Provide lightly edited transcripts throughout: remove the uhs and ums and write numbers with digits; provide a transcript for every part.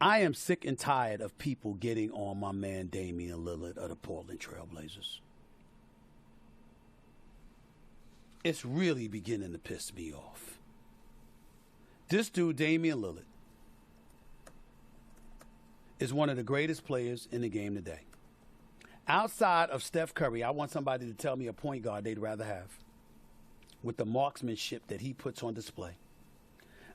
I am sick and tired of people getting on my man Damian Lillard of the Portland Trail Blazers. It's really beginning to piss me off. This dude, Damian Lillard, is one of the greatest players in the game today. Outside of Steph Curry, I want somebody to tell me a point guard they'd rather have with the marksmanship that he puts on display.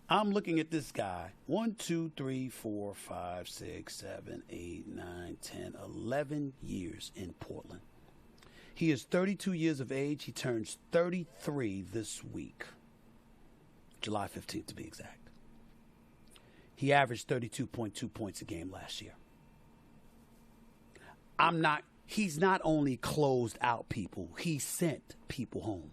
I'm looking at this guy. 1, 2, 3, 4, 5, 6, 7, 8, 9, 10, 11 years in Portland. He is 32 years of age. He turns 33 this week. July 15th to be exact. He averaged 32.2 points a game last year. He's not only closed out people, he sent people home.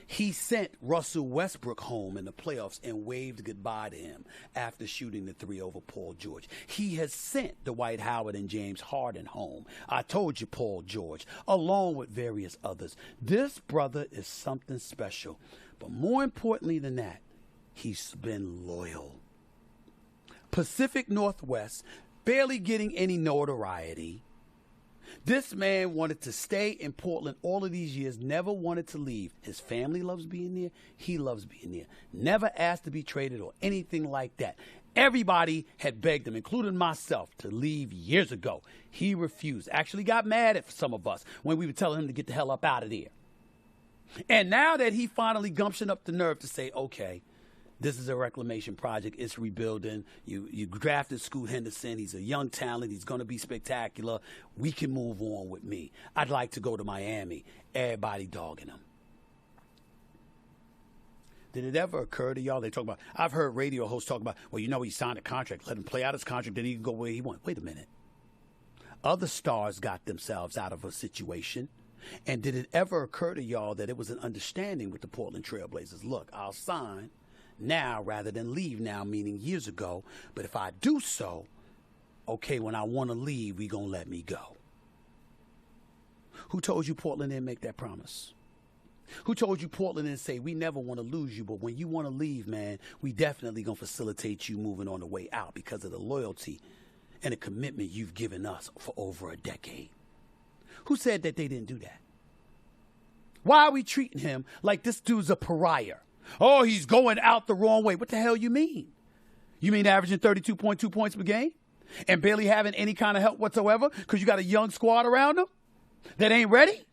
He sent Russell Westbrook home in the playoffs and waved goodbye to him after shooting the 3 over Paul George. He has sent Dwight Howard and James Harden home. I told you, Paul George, along with various others. This brother is something special. But more importantly than that, he's been loyal. Pacific Northwest, barely getting any notoriety. This man wanted to stay in Portland all of these years, never wanted to leave. His family loves being there. He loves being there. Never asked to be traded or anything like that. Everybody had begged him, including myself, to leave years ago. He refused. Actually got mad at some of us when we were telling him to get the hell up out of there. And now that he finally gumption up the nerve to say, okay, this is a reclamation project. It's rebuilding. You drafted Scoot Henderson. He's a young talent. He's going to be spectacular. We can move on with me. I'd like to go to Miami. Everybody dogging him. Did it ever occur to y'all? They talk about, I've heard radio hosts talk about, well, he signed a contract. Let him play out his contract. Then he can go where he wants. Wait a minute. Other stars got themselves out of a situation. And did it ever occur to y'all that it was an understanding with the Portland Trail Blazers? Look, I'll sign now rather than leave now, meaning years ago. But if I do so, okay, when I want to leave, we going to let me go. Who told you Portland didn't make that promise? Who told you Portland didn't say, we never want to lose you, but when you want to leave, man, we definitely going to facilitate you moving on the way out because of the loyalty and the commitment you've given us for over a decade? Who said that they didn't do that? Why are we treating him like this dude's a pariah? Oh, he's going out the wrong way. What the hell you mean? You mean averaging 32.2 points per game and barely having any kind of help whatsoever because you got a young squad around him that ain't ready?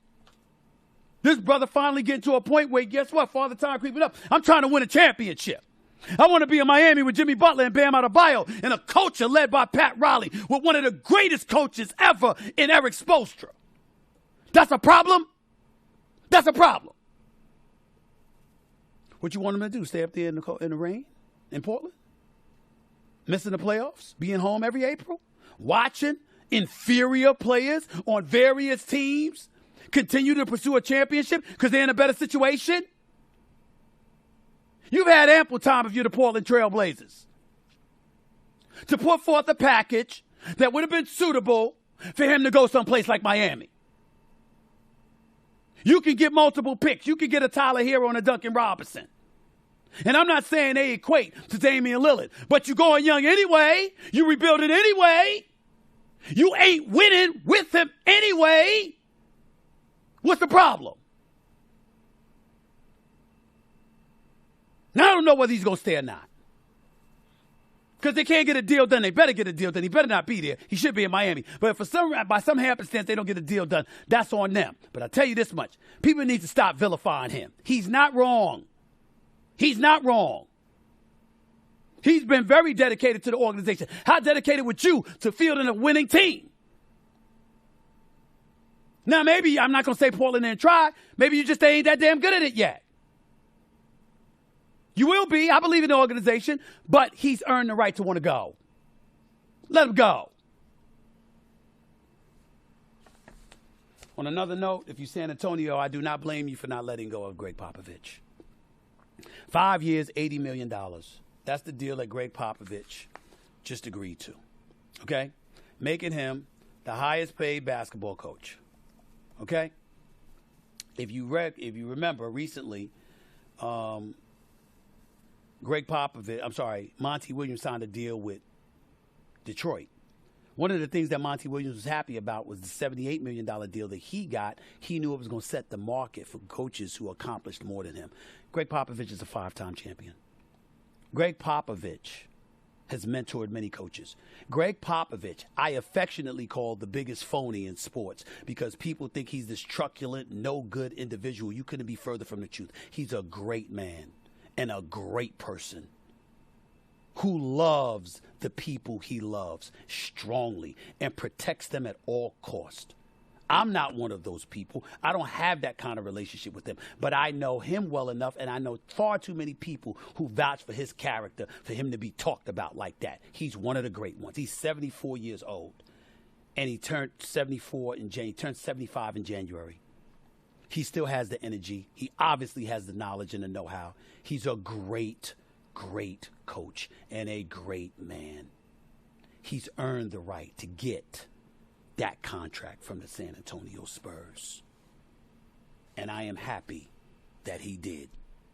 This brother finally getting to a point where, guess what? Father time creeping up. I'm trying to win a championship. I want to be in Miami with Jimmy Butler and Bam Adebayo and a culture led by Pat Riley with one of the greatest coaches ever in Eric Spoelstra. That's a problem? That's a problem. What you want him to do? Stay up there in the rain in Portland? Missing the playoffs? Being home every April? Watching inferior players on various teams continue to pursue a championship because they're in a better situation? You've had ample time if you're the Portland Trail Blazers to put forth a package that would have been suitable for him to go someplace like Miami. You can get multiple picks. You can get a Tyler Hero and a Duncan Robinson. And I'm not saying they equate to Damian Lillard, but you're going young anyway. You rebuild it anyway. You ain't winning with him anyway. What's the problem? Now I don't know whether he's going to stay or not. Because they can't get a deal done. They better get a deal done. He better not be there. He should be in Miami. But if by some happenstance they don't get a deal done, that's on them. But I tell you this much. People need to stop vilifying him. He's not wrong. He's not wrong. He's been very dedicated to the organization. How dedicated would you to fielding a winning team? Now, maybe I'm not going to say Portland didn't try. Maybe you just ain't that damn good at it yet. You will be. I believe in the organization, but he's earned the right to want to go. Let him go. On another note, if you're San Antonio, I do not blame you for not letting go of Gregg Popovich. 5 years, $80 million. That's the deal that Gregg Popovich just agreed to. Okay? Making him the highest paid basketball coach. Okay? If you remember recently, Monty Williams signed a deal with Detroit. One of the things that Monty Williams was happy about was the $78 million deal that he got. He knew it was going to set the market for coaches who accomplished more than him. Gregg Popovich is a 5-time champion. Gregg Popovich has mentored many coaches. Gregg Popovich, I affectionately call the biggest phony in sports because people think he's this truculent, no-good individual. You couldn't be further from the truth. He's a great man and a great person who loves the people he loves strongly and protects them at all cost. I'm not one of those people. I don't have that kind of relationship with him. But I know him well enough, and I know far too many people who vouch for his character for him to be talked about like that. He's one of the great ones. He's 74 years old, and he turned 74 in January. He turned 75 in January. He still has the energy. He obviously has the knowledge and the know-how. He's a great coach and a great man. He's earned the right to get that contract from the San Antonio Spurs. And I am happy that he did.